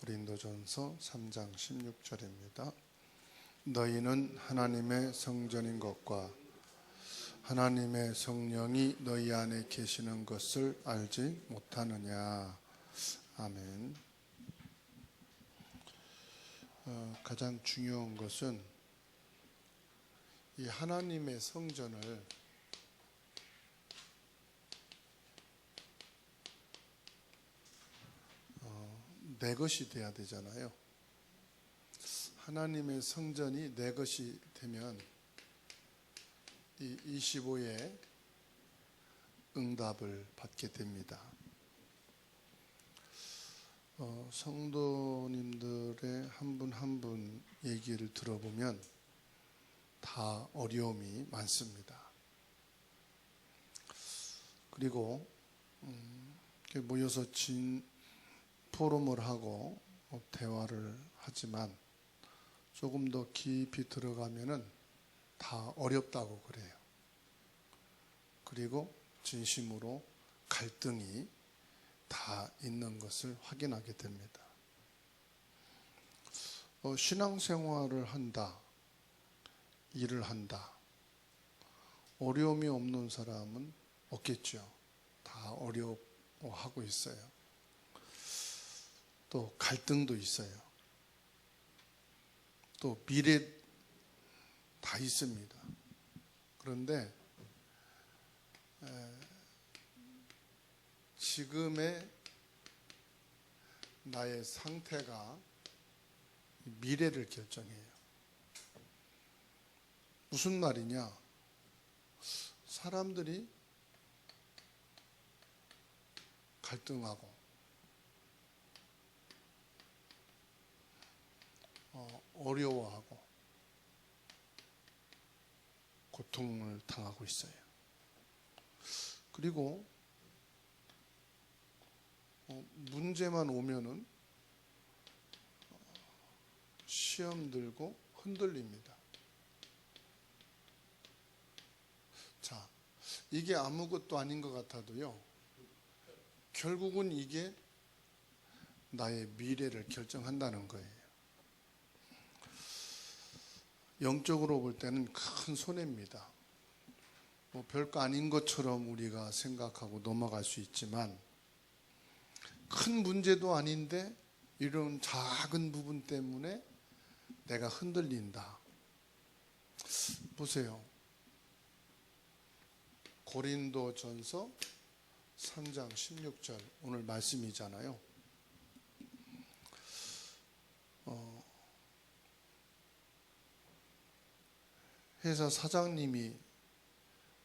고린도전서 3장 16절입니다. 너희는 하나님의 성전인 것과 하나님의 성령이 너희 안에 계시는 것을 알지 못하느냐. 아멘. 가장 중요한 것은 이 하나님의 성전을 내 것이 돼야 되잖아요. 하나님의 성전이 내 것이 되면 이 25의 응답을 받게 됩니다. 성도님들의 한 분 한 분 얘기를 들어보면 다 어려움이 많습니다. 그리고 모여서 포럼을 하고 대화를 하지만 조금 더 깊이 들어가면은 다 어렵다고 그래요. 그리고 진심으로 갈등이 다 있는 것을 확인하게 됩니다. 신앙생활을 한다, 일을 한다. 어려움이 없는 사람은 없겠죠. 다 어려워하고 있어요. 또 갈등도 있어요. 또 미래 다 있습니다. 그런데 지금의 나의 상태가 미래를 결정해요. 무슨 말이냐? 사람들이 갈등하고 어려워하고 고통을 당하고 있어요. 그리고 문제만 오면은 시험 들고 흔들립니다. 자, 이게 아무것도 아닌 것 같아도요, 결국은 이게 나의 미래를 결정한다는 거예요. 영적으로 볼 때는 큰 손해입니다. 별거 아닌 것처럼 우리가 생각하고 넘어갈 수 있지만 큰 문제도 아닌데 이런 작은 부분 때문에 내가 흔들린다. 보세요. 고린도전서 3장 16절 오늘 말씀이잖아요. 회사 사장님이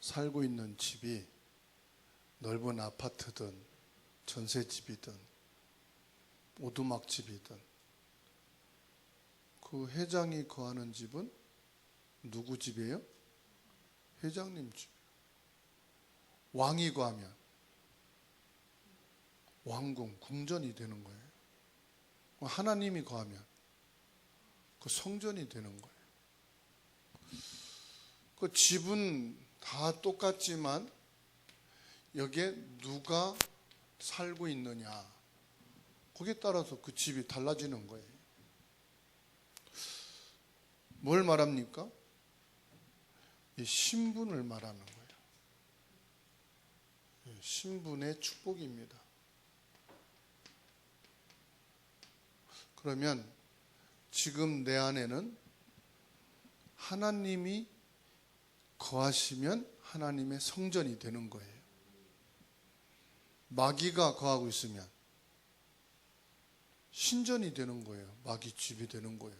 살고 있는 집이 넓은 아파트든 전셋집이든 오두막집이든 그 회장이 거하는 집은 누구 집이에요? 회장님 집. 왕이 거하면 왕궁, 궁전이 되는 거예요. 하나님이 거하면 그 성전이 되는 거예요. 그 집은 다 똑같지만 여기에 누가 살고 있느냐, 거기에 따라서 그 집이 달라지는 거예요. 뭘 말합니까? 이 신분을 말하는 거예요. 신분의 축복입니다. 그러면 지금 내 안에는 하나님이 거하시면 하나님의 성전이 되는 거예요. 마귀가 거하고 있으면 신전이 되는 거예요. 마귀 집이 되는 거예요.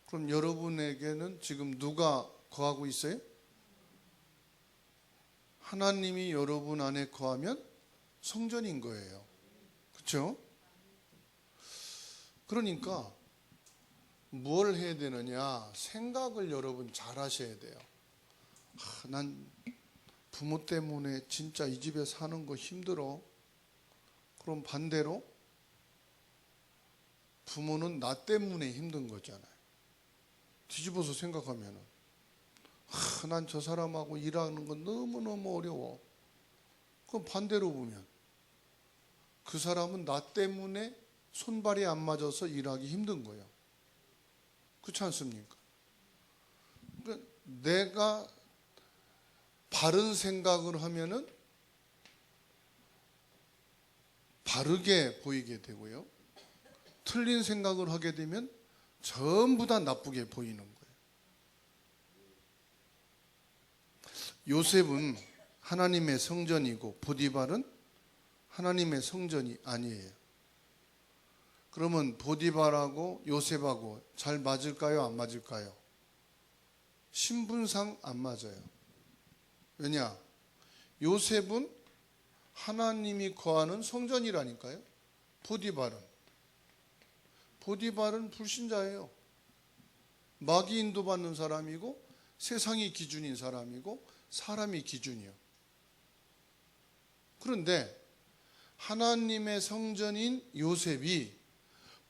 그럼 여러분에게는 지금 누가 거하고 있어요? 하나님이 여러분 안에 거하면 성전인 거예요. 그렇죠? 그러니까 뭘 해야 되느냐? 생각을 여러분 잘 하셔야 돼요. 난 부모 때문에 진짜 이 집에 사는 거 힘들어. 그럼 반대로 부모는 나 때문에 힘든 거잖아요. 뒤집어서 생각하면은 난 저 사람하고 일하는 건 너무너무 어려워. 그럼 반대로 보면 그 사람은 나 때문에 손발이 안 맞아서 일하기 힘든 거예요. 그렇지 않습니까? 그러니까 내가 바른 생각을 하면은 바르게 보이게 되고요. 틀린 생각을 하게 되면 전부 다 나쁘게 보이는 거예요. 요셉은 하나님의 성전이고 보디발은 하나님의 성전이 아니에요. 그러면 보디발하고 요셉하고 잘 맞을까요? 안 맞을까요? 신분상 안 맞아요. 왜냐? 요셉은 하나님이 거하는 성전이라니까요. 보디발은 불신자예요. 마귀 인도받는 사람이고 세상이 기준인 사람이고 사람이 기준이요. 그런데 하나님의 성전인 요셉이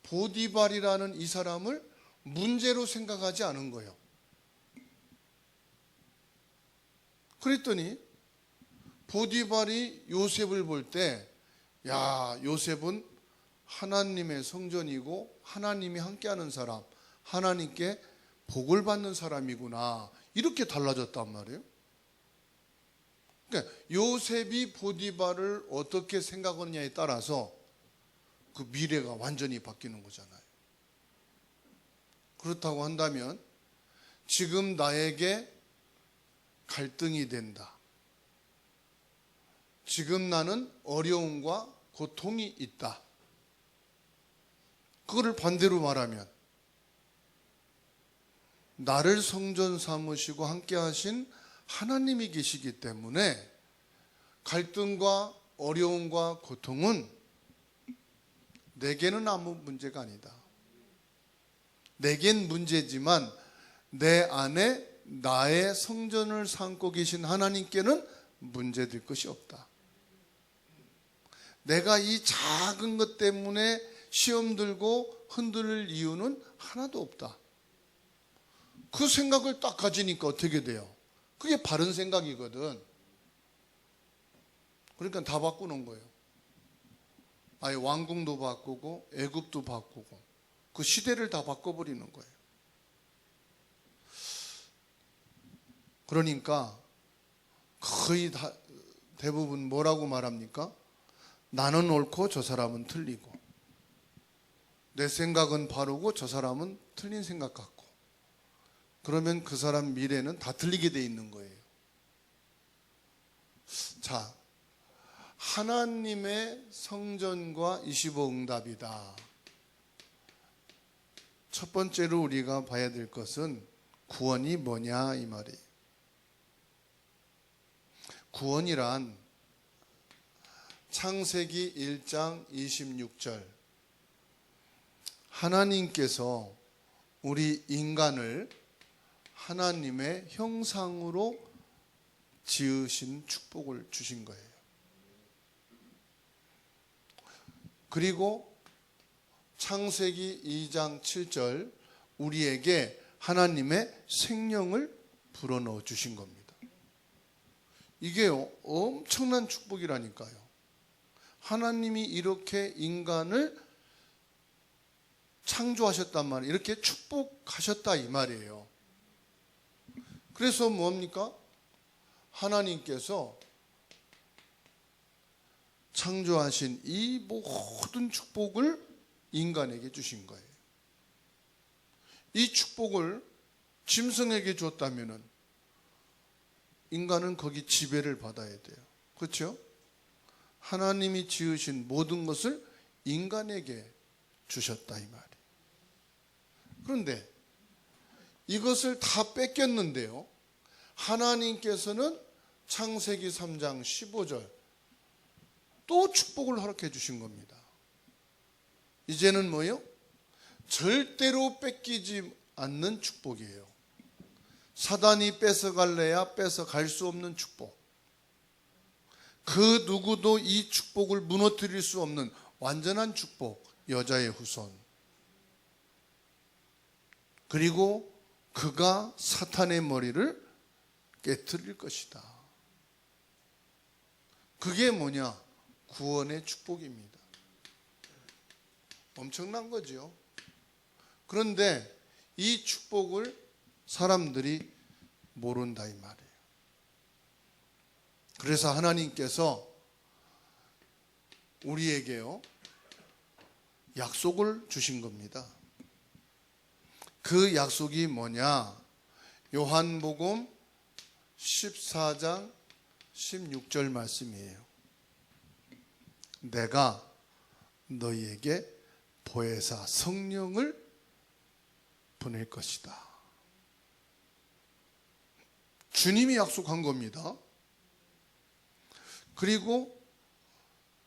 보디발이라는 이 사람을 문제로 생각하지 않은 거예요. 그랬더니 보디발이 요셉을 볼 때, 야, 요셉은 하나님의 성전이고 하나님이 함께하는 사람, 하나님께 복을 받는 사람이구나, 이렇게 달라졌단 말이에요. 그러니까 요셉이 보디발을 어떻게 생각하느냐에 따라서 그 미래가 완전히 바뀌는 거잖아요. 그렇다고 한다면 지금 나에게 갈등이 된다. 지금 나는 어려움과 고통이 있다. 그거를 반대로 말하면 나를 성전 삼으시고 함께 하신 하나님이 계시기 때문에 갈등과 어려움과 고통은 내게는 아무 문제가 아니다. 내겐 문제지만 내 안에 나의 성전을 삼고 계신 하나님께는 문제될 것이 없다. 내가 이 작은 것 때문에 시험 들고 흔들릴 이유는 하나도 없다. 그 생각을 딱 가지니까 어떻게 돼요? 그게 바른 생각이거든. 그러니까 다 바꾸는 거예요. 아예 왕궁도 바꾸고 애굽도 바꾸고 그 시대를 다 바꿔버리는 거예요. 그러니까 거의 다 대부분 뭐라고 말합니까? 나는 옳고 저 사람은 틀리고, 내 생각은 바르고 저 사람은 틀린 생각 같고, 그러면 그 사람 미래는 다 틀리게 돼 있는 거예요. 자, 하나님의 성전과 25응답이다. 첫 번째로 우리가 봐야 될 것은 구원이 뭐냐 이 말이에요. 구원이란 창세기 1장 26절, 하나님께서 우리 인간을 하나님의 형상으로 지으신 축복을 주신 거예요. 그리고 창세기 2장 7절, 우리에게 하나님의 생명을 불어넣어 주신 겁니다. 이게 엄청난 축복이라니까요. 하나님이 이렇게 인간을 창조하셨단 말이에요. 이렇게 축복하셨다 이 말이에요. 그래서 뭡니까? 하나님께서 창조하신 이 모든 축복을 인간에게 주신 거예요. 이 축복을 짐승에게 줬다면은 인간은 거기 지배를 받아야 돼요. 그렇죠? 하나님이 지으신 모든 것을 인간에게 주셨다 이 말이에요. 그런데 이것을 다 뺏겼는데요, 하나님께서는 창세기 3장 15절 또 축복을 허락해 주신 겁니다. 이제는 뭐예요? 절대로 뺏기지 않는 축복이에요. 사단이 뺏어갈래야 뺏어갈 수 없는 축복. 그 누구도 이 축복을 무너뜨릴 수 없는 완전한 축복, 여자의 후손. 그리고 그가 사탄의 머리를 깨트릴 것이다. 그게 뭐냐? 구원의 축복입니다. 엄청난 거죠. 그런데 이 축복을 사람들이 모른다 이 말이에요. 그래서 하나님께서 우리에게요 약속을 주신 겁니다. 그 약속이 뭐냐? 요한복음 14장 16절 말씀이에요. 내가 너희에게 보혜사 성령을 보낼 것이다. 주님이 약속한 겁니다. 그리고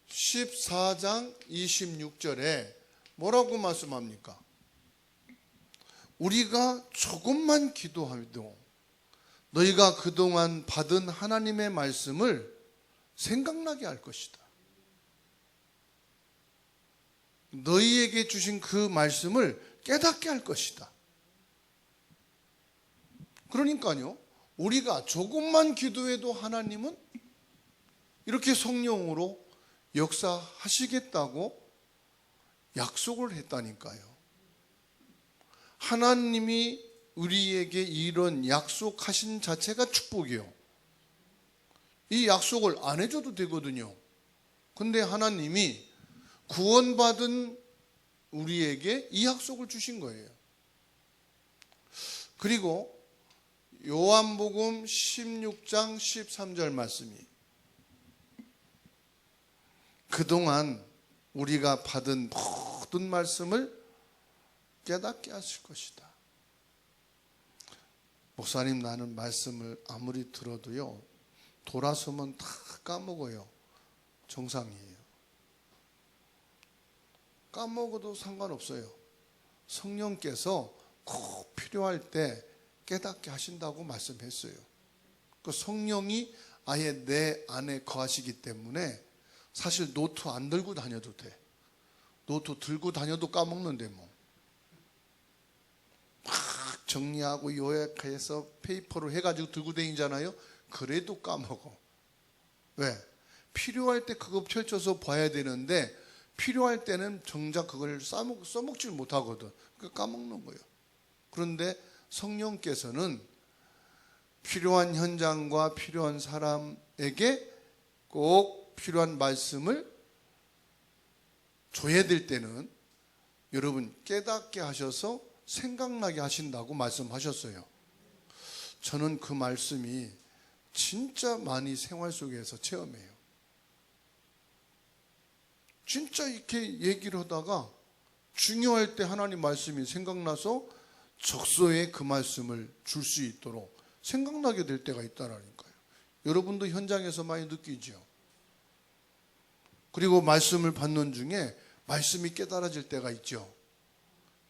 14장 26절에 뭐라고 말씀합니까? 우리가 조금만 기도해도 너희가 그동안 받은 하나님의 말씀을 생각나게 할 것이다. 너희에게 주신 그 말씀을 깨닫게 할 것이다. 그러니까요, 우리가 조금만 기도해도 하나님은 이렇게 성령으로 역사하시겠다고 약속을 했다니까요. 하나님이 우리에게 이런 약속하신 자체가 축복이요. 이 약속을 안 해줘도 되거든요. 근데 하나님이 구원받은 우리에게 이 약속을 주신 거예요. 그리고 요한복음 16장 13절 말씀이 그동안 우리가 받은 모든 말씀을 깨닫게 하실 것이다. 목사님, 나는 말씀을 아무리 들어도요 돌아서면 다 까먹어요. 정상이에요. 까먹어도 상관없어요. 성령께서 꼭 필요할 때 깨닫게 하신다고 말씀했어요. 그 성령이 아예 내 안에 거하시기 때문에 사실 노트 안 들고 다녀도 돼. 노트 들고 다녀도 까먹는데 뭐. 막 정리하고 요약해서 페이퍼로 해가지고 들고 다니잖아요. 그래도 까먹어. 왜? 필요할 때 그거 펼쳐서 봐야 되는데 필요할 때는 정작 그걸 써먹질 못하거든. 그러니까 까먹는 거예요. 그런데 성령께서는 필요한 현장과 필요한 사람에게 꼭 필요한 말씀을 줘야 될 때는 여러분 깨닫게 하셔서 생각나게 하신다고 말씀하셨어요. 저는 그 말씀이 진짜 많이 생활 속에서 체험해요. 진짜 이렇게 얘기를 하다가 중요할 때 하나님 말씀이 생각나서 적소에 그 말씀을 줄 수 있도록 생각나게 될 때가 있다라니까요. 여러분도 현장에서 많이 느끼죠. 그리고 말씀을 받는 중에 말씀이 깨달아질 때가 있죠.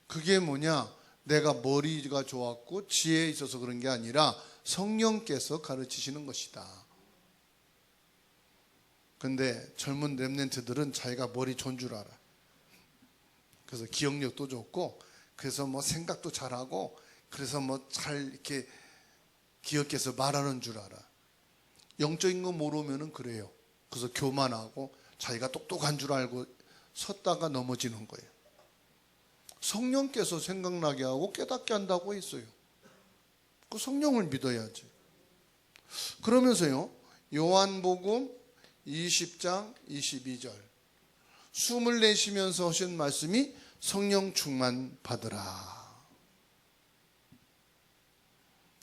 그게 뭐냐? 내가 머리가 좋았고 지혜에 있어서 그런 게 아니라 성령께서 가르치시는 것이다. 근데 젊은 렘넌트들은 자기가 머리 좋은 줄 알아. 그래서 기억력도 좋고 그래서 뭐 생각도 잘하고 그래서 뭐 잘 이렇게 기억해서 말하는 줄 알아. 영적인 거 모르면은 그래요. 그래서 교만하고 자기가 똑똑한 줄 알고 섰다가 넘어지는 거예요. 성령께서 생각나게 하고 깨닫게 한다고 했어요. 그 성령을 믿어야지. 그러면서요, 요한복음 20장 22절 숨을 내쉬면서 하신 말씀이 성령 충만 받으라.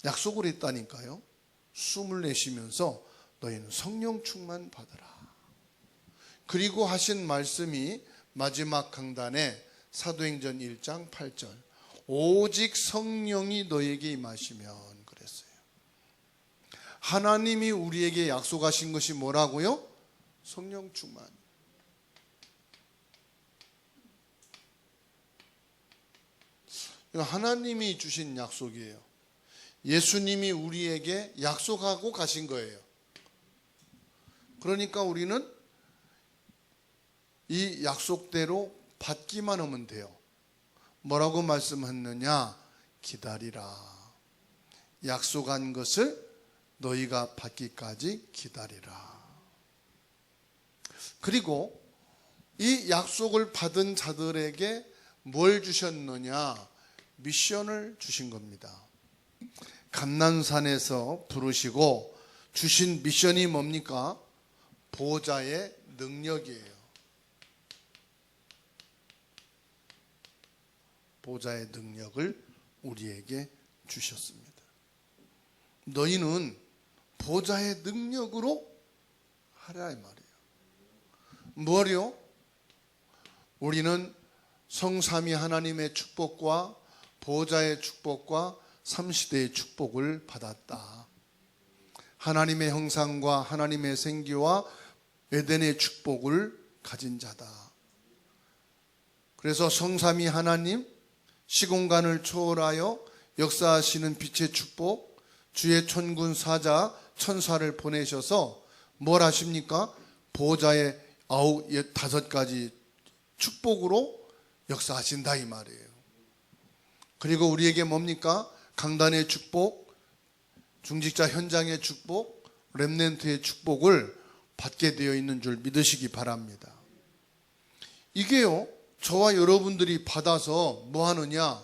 약속을 했다니까요. 숨을 내쉬면서 너희는 성령 충만 받으라. 그리고 하신 말씀이 마지막 강단에 사도행전 1장 8절 오직 성령이 너에게 임하시면 그랬어요. 하나님이 우리에게 약속하신 것이 뭐라고요? 성령 충만. 하나님이 주신 약속이에요. 예수님이 우리에게 약속하고 가신 거예요. 그러니까 우리는 이 약속대로 받기만 하면 돼요. 뭐라고 말씀했느냐? 기다리라. 약속한 것을 너희가 받기까지 기다리라. 그리고 이 약속을 받은 자들에게 뭘 주셨느냐? 미션을 주신 겁니다. 감난산에서 부르시고 주신 미션이 뭡니까? 보좌의 능력이에요. 보좌의 능력을 우리에게 주셨습니다. 너희는 보좌의 능력으로 하라 이 말이에요. 뭐요? 우리는 성삼위 하나님의 축복과 보좌의 축복과 삼시대의 축복을 받았다. 하나님의 형상과 하나님의 생기와 에덴의 축복을 가진 자다. 그래서 성삼위 하나님, 시공간을 초월하여 역사하시는 빛의 축복, 주의 천군 사자 천사를 보내셔서 뭘 하십니까? 보좌의 5가지 축복으로 역사하신다 이 말이에요. 그리고 우리에게 뭡니까? 강단의 축복, 중직자 현장의 축복, 렘넌트의 축복을 받게 되어 있는 줄 믿으시기 바랍니다. 이게요, 저와 여러분들이 받아서 뭐 하느냐?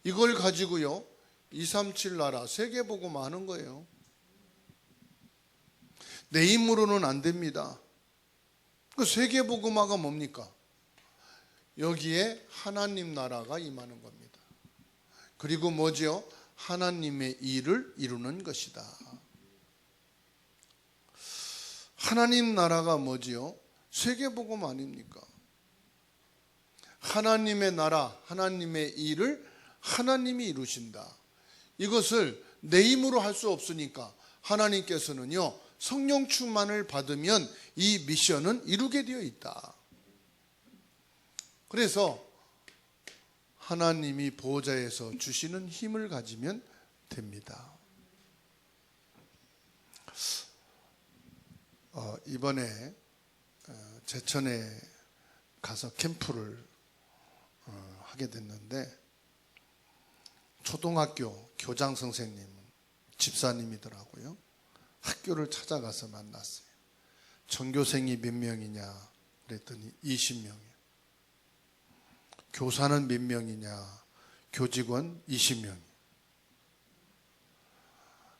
이걸 가지고요, 237 나라 세계복음 하는 거예요. 내 힘으로는 안 됩니다. 그 세계복음화가 뭡니까? 여기에 하나님 나라가 임하는 겁니다. 그리고 뭐지요? 하나님의 일을 이루는 것이다. 하나님 나라가 뭐지요? 세계복음 아닙니까? 하나님의 나라, 하나님의 일을 하나님이 이루신다. 이것을 내 힘으로 할 수 없으니까 하나님께서는요, 성령 충만을 받으면 이 미션은 이루게 되어 있다. 그래서 하나님이 보좌에서 주시는 힘을 가지면 됩니다. 이번에 제천에 가서 캠프를 하게 됐는데, 초등학교 교장 선생님, 집사님이더라고요. 학교를 찾아가서 만났어요. 전교생이 몇 명이냐 그랬더니 20명이에요. 교사는 몇 명이냐? 교직원 20명.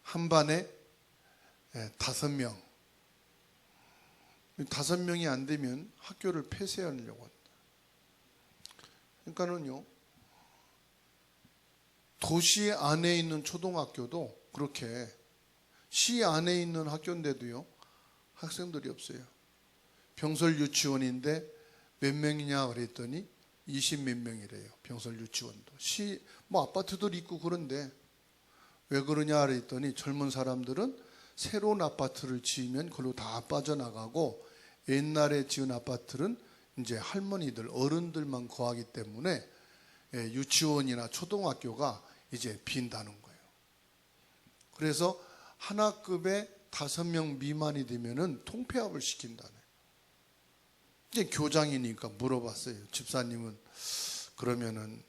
한 반에 5명. 5명이 안 되면 학교를 폐쇄하려고 한다. 그러니까는요, 도시 안에 있는 초등학교도 그렇게, 시 안에 있는 학교인데도요, 학생들이 없어요. 병설 유치원인데 몇 명이냐 그랬더니 20몇 명이래요. 병설 유치원도. 아파트들 있고 그런데 왜 그러냐 그랬더니 젊은 사람들은 새로운 아파트를 지으면 그걸로 다 빠져나가고, 옛날에 지은 아파트는 이제 할머니들, 어른들만 거하기 때문에 유치원이나 초등학교가 이제 빈다는 거예요. 그래서 한 학급에 5명 미만이 되면은 통폐합을 시킨다네. 이제 교장이니까 물어봤어요. 집사님은 그러면은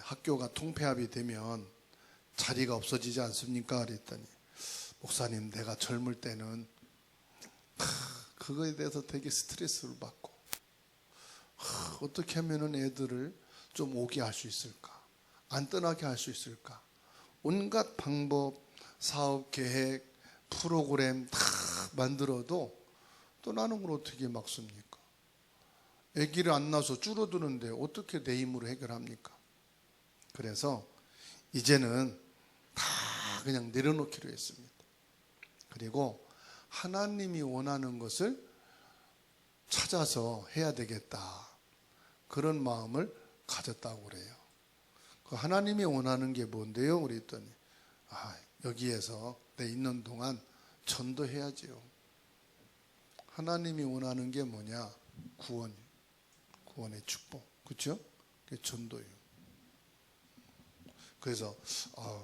학교가 통폐합이 되면 자리가 없어지지 않습니까? 그랬더니, 목사님, 내가 젊을 때는 그거에 대해서 되게 스트레스를 받고, 어떻게 하면은 애들을 좀 오게 할 수 있을까? 안 떠나게 할 수 있을까? 온갖 방법, 사업 계획, 프로그램 다 만들어도 또 나는 걸 어떻게 막습니까? 아기를 안 낳아서 줄어드는데 어떻게 내 힘으로 해결합니까? 그래서 이제는 다 그냥 내려놓기로 했습니다. 그리고 하나님이 원하는 것을 찾아서 해야 되겠다, 그런 마음을 가졌다고 그래요. 그 하나님이 원하는 게 뭔데요? 그랬더니, 여기에서 내 있는 동안 전도해야지요. 하나님이 원하는 게 뭐냐? 구원의 축복, 그렇죠? 그게 전도예요. 그래서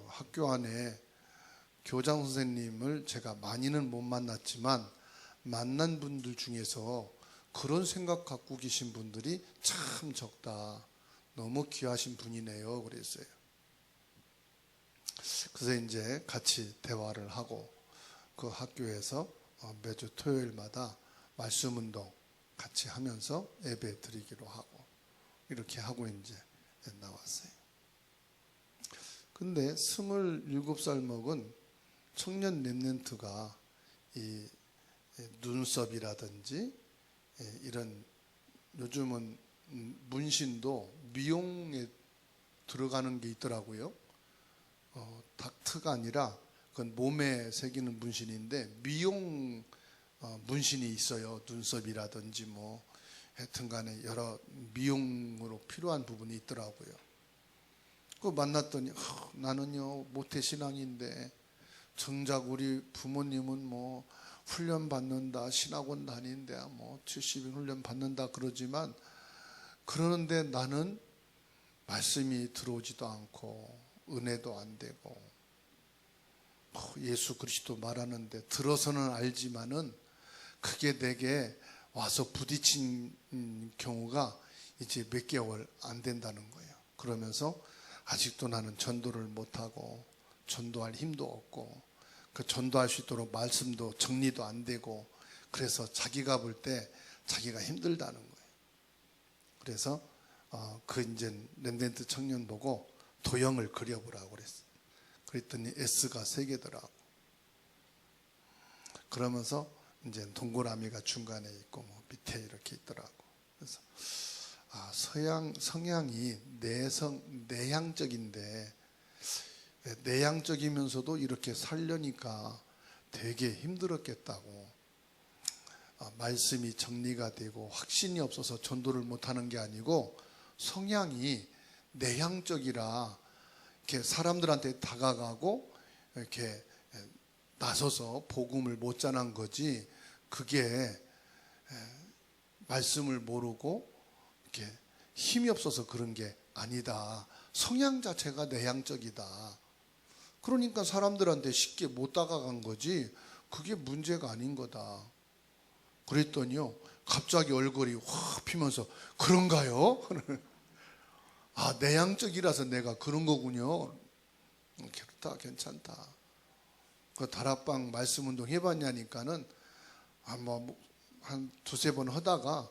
학교 안에 교장 선생님을 제가 많이는 못 만났지만, 만난 분들 중에서 그런 생각 갖고 계신 분들이 참 적다. 너무 귀하신 분이네요. 그랬어요. 그래서 이제 같이 대화를 하고, 그 학교에서 매주 토요일마다 말씀 운동, 같이 하면서 예배 드리기로 하고 이렇게 하고 이제 나왔어요. 근데 27살 먹은 청년 렘넌트가 이 눈썹이라든지 이런 요즘은 문신도 미용에 들어가는 게 있더라고요. 닥트가 아니라 그건 몸에 새기는 문신인데 미용 문신이 있어요. 눈썹이라든지 뭐 하여튼간에 여러 미용으로 필요한 부분이 있더라고요. 그 만났더니 나는요 모태신앙인데 정작 우리 부모님은 뭐 훈련 받는다, 신학원 다니는데 뭐 70일 훈련 받는다 그러지만 그러는데 나는 말씀이 들어오지도 않고 은혜도 안 되고 예수 그리스도 말하는데 들어서는 알지만은 그게 내게 와서 부딪힌 경우가 이제 몇 개월 안 된다는 거예요. 그러면서 아직도 나는 전도를 못하고 전도할 힘도 없고 그 전도할 수 있도록 말씀도 정리도 안 되고 그래서 자기가 볼 때 자기가 힘들다는 거예요. 그래서 그 이제 렘넌트 청년 보고 도형을 그려보라고 그랬어요. 그랬더니 S가 3개더라고. 그러면서 이제 동그라미가 중간에 있고 뭐 밑에 이렇게 있더라고. 그래서 성향이 내향적인데 내향적이면서도 이렇게 살려니까 되게 힘들었겠다고. 말씀이 정리가 되고 확신이 없어서 전도를 못하는 게 아니고 성향이 내향적이라 이렇게 사람들한테 다가가고 이렇게 나서서 복음을 못 전한 거지 그게 말씀을 모르고 이렇게 힘이 없어서 그런 게 아니다. 성향 자체가 내향적이다. 그러니까 사람들한테 쉽게 못 다가간 거지 그게 문제가 아닌 거다. 그랬더니요 갑자기 얼굴이 확 피면서 그런가요? 내향적이라서 내가 그런 거군요. 그렇다, 괜찮다. 그 다락방 말씀 운동 해봤냐니까는 한 2-3번 하다가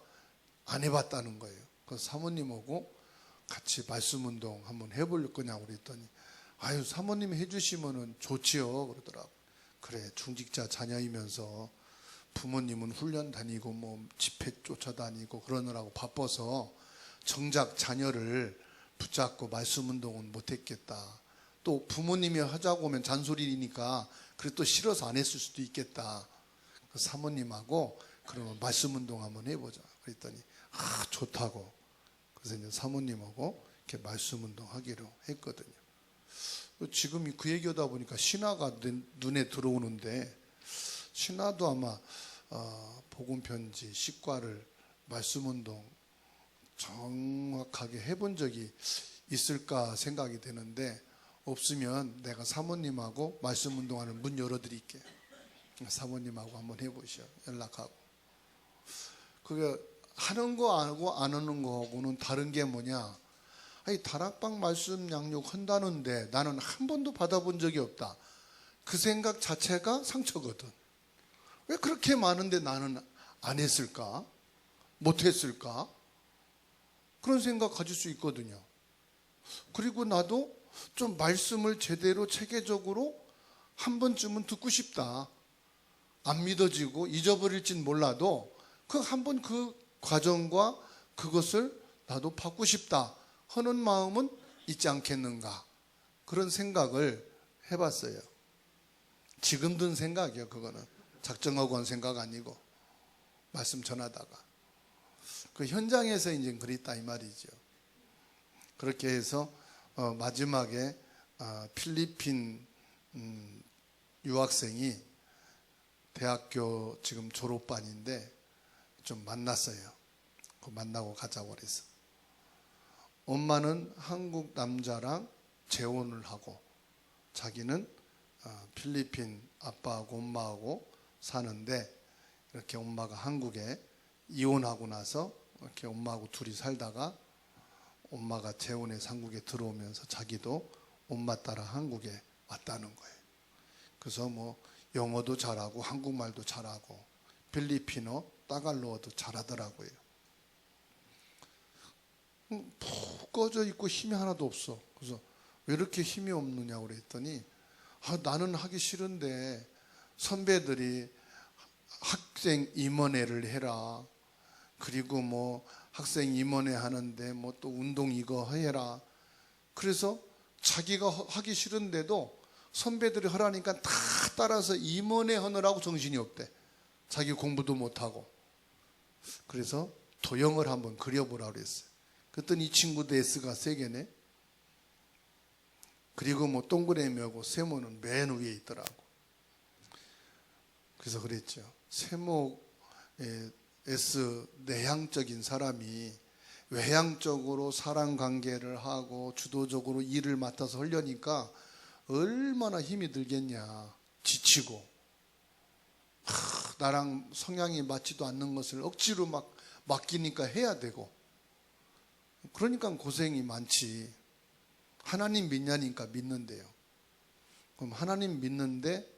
안 해봤다는 거예요. 그래서 사모님하고 같이 말씀 운동 한번 해볼 거냐고 그랬더니 사모님이 해주시면은 좋지요 그러더라고. 그래 중직자 자녀이면서 부모님은 훈련 다니고 뭐 집회 쫓아다니고 그러느라고 바빠서 정작 자녀를 붙잡고 말씀 운동은 못했겠다. 또 부모님이 하자고 하면 잔소리니까 그래 또 싫어서 안 했을 수도 있겠다. 사모님하고 그러면 말씀 운동 한번 해보자. 그랬더니 좋다고. 그래서 이제 사모님하고 이렇게 말씀 운동 하기로 했거든요. 지금 그 얘기하다 보니까 신화가 눈에 들어오는데 신화도 아마 복음 편지, 식과를 말씀 운동 정확하게 해본 적이 있을까 생각이 되는데 없으면 내가 사모님하고 말씀 운동하는 문 열어드릴게요. 사모님하고 한번 해보시오. 연락하고. 그게 하는 거하고 안 하는 거하고는 다른 게 뭐냐? 다락방 말씀 양육 한다는데 나는 한 번도 받아본 적이 없다. 그 생각 자체가 상처거든. 왜 그렇게 많은데 나는 안 했을까? 못 했을까? 그런 생각 가질 수 있거든요. 그리고 나도 좀 말씀을 제대로 체계적으로 한 번쯤은 듣고 싶다. 안 믿어지고 잊어버릴진 몰라도 한 번 그 과정과 그것을 나도 받고 싶다 하는 마음은 있지 않겠는가. 그런 생각을 해봤어요. 지금 든 생각이에요. 그거는 작정하고 한 생각 아니고 말씀 전하다가 그 현장에서 이제 그랬다 이 말이죠. 그렇게 해서 마지막에 필리핀 유학생이 대학교 지금 졸업반인데 좀 만났어요. 만나고 가자고 그래서 엄마는 한국 남자랑 재혼을 하고 자기는 필리핀 아빠하고 엄마하고 사는데 이렇게 엄마가 한국에 이혼하고 나서 이렇게 엄마하고 둘이 살다가 엄마가 재혼해서 한국에 들어오면서 자기도 엄마 따라 한국에 왔다는 거예요. 그래서 뭐 영어도 잘하고 한국말도 잘하고 필리핀어 따갈 넣어도 잘하더라고요. 푹 꺼져 있고 힘이 하나도 없어. 그래서 왜 이렇게 힘이 없느냐고 그랬더니 나는 하기 싫은데 선배들이 학생 임원회를 해라. 그리고 뭐 학생 임원회 하는데 뭐 또 운동 이거 해라. 그래서 자기가 하기 싫은데도 선배들이 하라니까 다 따라서 임원회 하느라고 정신이 없대. 자기 공부도 못하고. 그래서 도형을 한번 그려보라고 그랬어요. 그랬더니 이 친구도 S가 3개네. 그리고 뭐 동그라미하고 세모는 맨 위에 있더라고. 그래서 그랬죠. 세모에 S 내향적인 사람이 외향적으로 사람관계를 하고 주도적으로 일을 맡아서 하려니까 얼마나 힘이 들겠냐. 지치고 나랑 성향이 맞지도 않는 것을 억지로 막 맡기니까 해야 되고, 그러니까 고생이 많지. 하나님 믿냐니까 믿는데요. 그럼 하나님 믿는데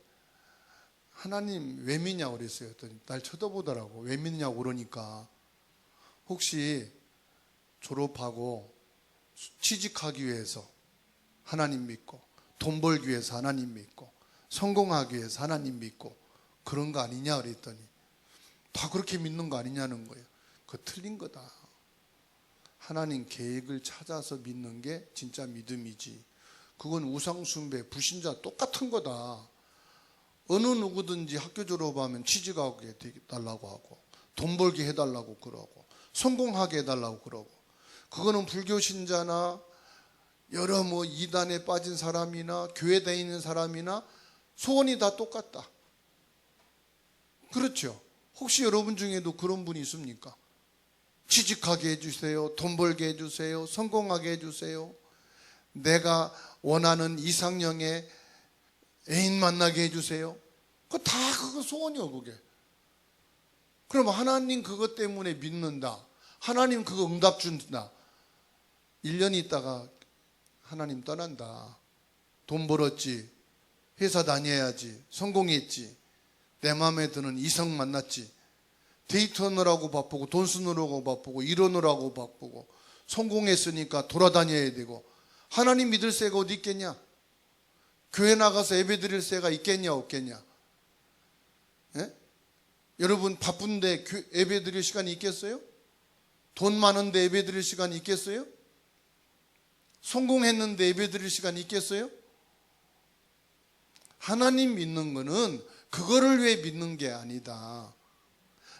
하나님 왜 믿냐고 그랬어요. 날 쳐다보더라고. 왜 믿냐고 그러니까 혹시 졸업하고 취직하기 위해서 하나님 믿고, 돈 벌기 위해서 하나님 믿고, 성공하기 위해서 하나님 믿고 그런 거 아니냐 그랬더니 다 그렇게 믿는 거 아니냐는 거예요. 그거 틀린 거다. 하나님 계획을 찾아서 믿는 게 진짜 믿음이지. 그건 우상숭배, 불신자 똑같은 거다. 어느 누구든지 학교 졸업하면 취직하게 해달라고 하고, 돈 벌게 해달라고 그러고, 성공하게 해달라고 그러고, 그거는 불교 신자나 여러 뭐 이단에 빠진 사람이나 교회 다니는 사람이나 소원이 다 똑같다. 그렇죠? 혹시 여러분 중에도 그런 분이 있습니까? 취직하게 해주세요. 돈 벌게 해주세요. 성공하게 해주세요. 내가 원하는 이상형의 애인 만나게 해주세요. 그거 소원이요, 그게. 그럼 하나님 그것 때문에 믿는다. 하나님 그거 응답 준다. 1년 있다가 하나님 떠난다. 돈 벌었지. 회사 다녀야지. 성공했지. 내 마음에 드는 이성 만났지. 데이트하느라고 바쁘고, 돈 쓰느라고 바쁘고, 이러느라고 바쁘고, 성공했으니까 돌아다녀야 되고, 하나님 믿을 새가 어디 있겠냐? 교회 나가서 예배 드릴 새가 있겠냐 없겠냐? 예? 여러분 바쁜데 예배 드릴 시간이 있겠어요? 돈 많은데 예배 드릴 시간이 있겠어요? 성공했는데 예배 드릴 시간이 있겠어요? 하나님 믿는 거는 그거를 위해 믿는 게 아니다.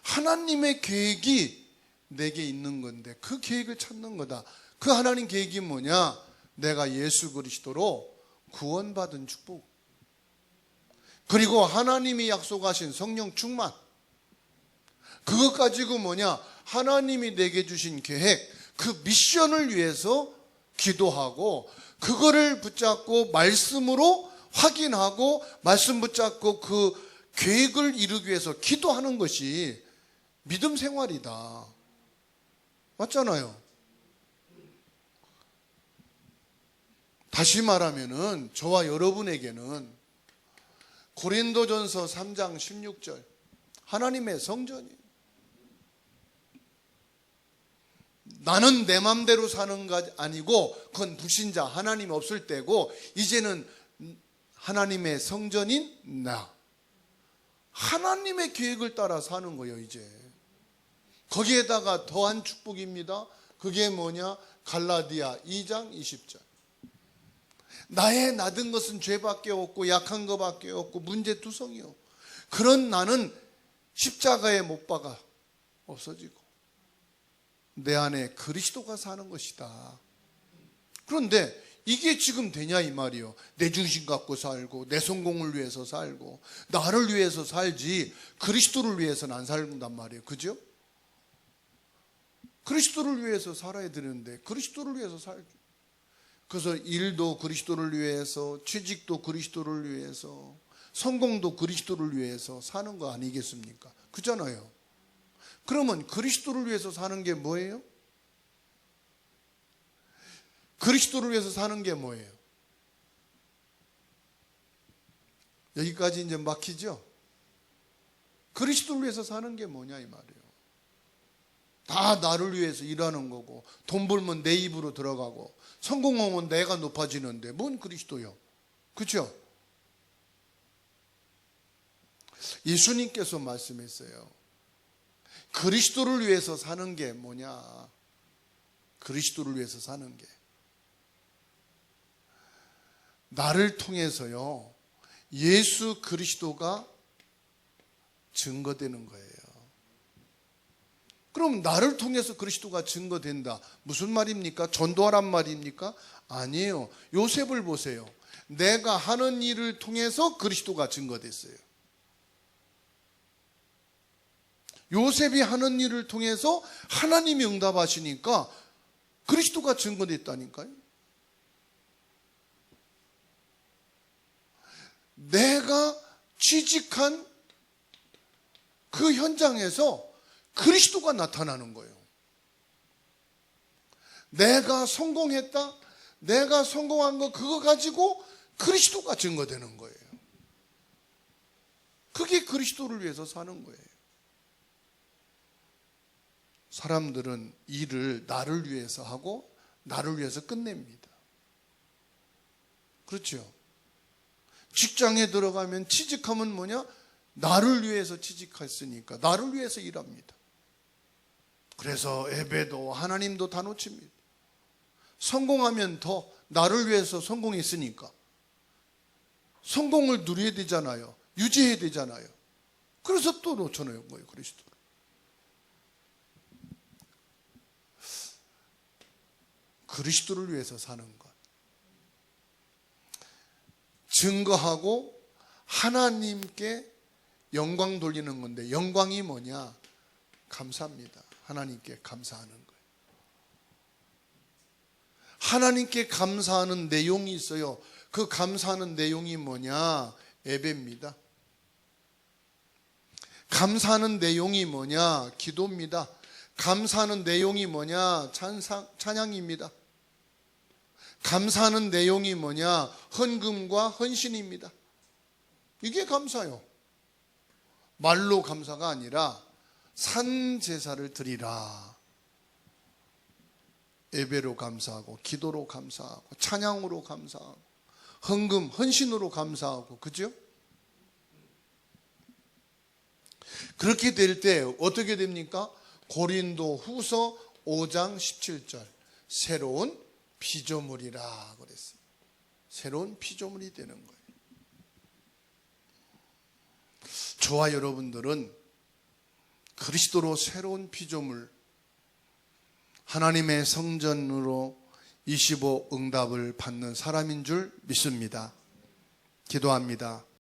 하나님의 계획이 내게 있는 건데 그 계획을 찾는 거다. 그 하나님 계획이 뭐냐? 내가 예수 그리스도로 구원받은 축복, 그리고 하나님이 약속하신 성령 충만, 그것 가지고 뭐냐? 하나님이 내게 주신 계획, 그 미션을 위해서 기도하고, 그거를 붙잡고 말씀으로 확인하고, 말씀 붙잡고 그 계획을 이루기 위해서 기도하는 것이 믿음 생활이다. 맞잖아요. 다시 말하면은 저와 여러분에게는 고린도전서 3장 16절 하나님의 성전이에요. 나는 내 맘대로 사는 것 아니고 그건 불신자, 하나님 없을 때고, 이제는 하나님의 성전인 나, 하나님의 계획을 따라 사는 거예요. 이제 거기에다가 더한 축복입니다. 그게 뭐냐? 갈라디아 2장 20절. 나의 나든 것은 죄밖에 없고 약한 것밖에 없고 문제투성이요. 그런 나는 십자가에 못 박아 없어지고 내 안에 그리스도가 사는 것이다. 그런데 이게 지금 되냐 이 말이요. 내 중심 갖고 살고 내 성공을 위해서 살고 나를 위해서 살지 그리스도를 위해서는 안 살는단 말이에요. 그죠? 그리스도를 위해서 살아야 되는데 그리스도를 위해서 살죠. 그래서 일도 그리스도를 위해서, 취직도 그리스도를 위해서, 성공도 그리스도를 위해서 사는 거 아니겠습니까? 그잖아요. 그러면 그리스도를 위해서 사는 게 뭐예요? 그리스도를 위해서 사는 게 뭐예요? 여기까지 이제 막히죠? 그리스도를 위해서 사는 게 뭐냐 이 말이에요. 다 나를 위해서 일하는 거고, 돈 벌면 내 입으로 들어가고, 성공하면 내가 높아지는데 뭔 그리스도요? 그렇죠? 예수님께서 말씀했어요. 그리스도를 위해서 사는 게 뭐냐? 그리스도를 위해서 사는 게 나를 통해서요, 예수 그리스도가 증거되는 거예요. 그럼 나를 통해서 그리스도가 증거된다. 무슨 말입니까? 전도하란 말입니까? 아니에요. 요셉을 보세요. 내가 하는 일을 통해서 그리스도가 증거됐어요. 요셉이 하는 일을 통해서 하나님이 응답하시니까 그리스도가 증거됐다니까요. 내가 취직한 그 현장에서 그리스도가 나타나는 거예요. 내가 성공했다, 내가 성공한 거 그거 가지고 그리스도가 증거되는 거예요. 그게 그리스도를 위해서 사는 거예요. 사람들은 일을 나를 위해서 하고 나를 위해서 끝냅니다. 그렇죠? 직장에 들어가면 취직하면 뭐냐? 나를 위해서 취직했으니까 나를 위해서 일합니다. 그래서 예배도 하나님도 다 놓칩니다. 성공하면 더 나를 위해서 성공했으니까 성공을 누려야 되잖아요. 유지해야 되잖아요. 그래서 또 놓쳐놓은 거예요, 그리스도를. 그리스도를 위해서 사는 것, 증거하고 하나님께 영광 돌리는 건데, 영광이 뭐냐? 감사합니다. 하나님께 감사하는 거예요. 하나님께 감사하는 내용이 있어요. 그 감사하는 내용이 뭐냐? 예배입니다. 감사하는 내용이 뭐냐? 기도입니다. 감사하는 내용이 뭐냐? 찬양입니다. 감사하는 내용이 뭐냐? 헌금과 헌신입니다. 이게 감사요. 말로 감사가 아니라 산 제사를 드리라. 예배로 감사하고, 기도로 감사하고, 찬양으로 감사하고, 헌금, 헌신으로 감사하고, 그죠? 그렇게 될 때 어떻게 됩니까? 고린도 후서 5장 17절, 새로운 피조물이라 그랬어요. 새로운 피조물이 되는 거예요. 저와 여러분들은 그리스도로 새로운 피조물, 하나님의 성전으로 25 응답을 받는 사람인 줄 믿습니다. 기도합니다.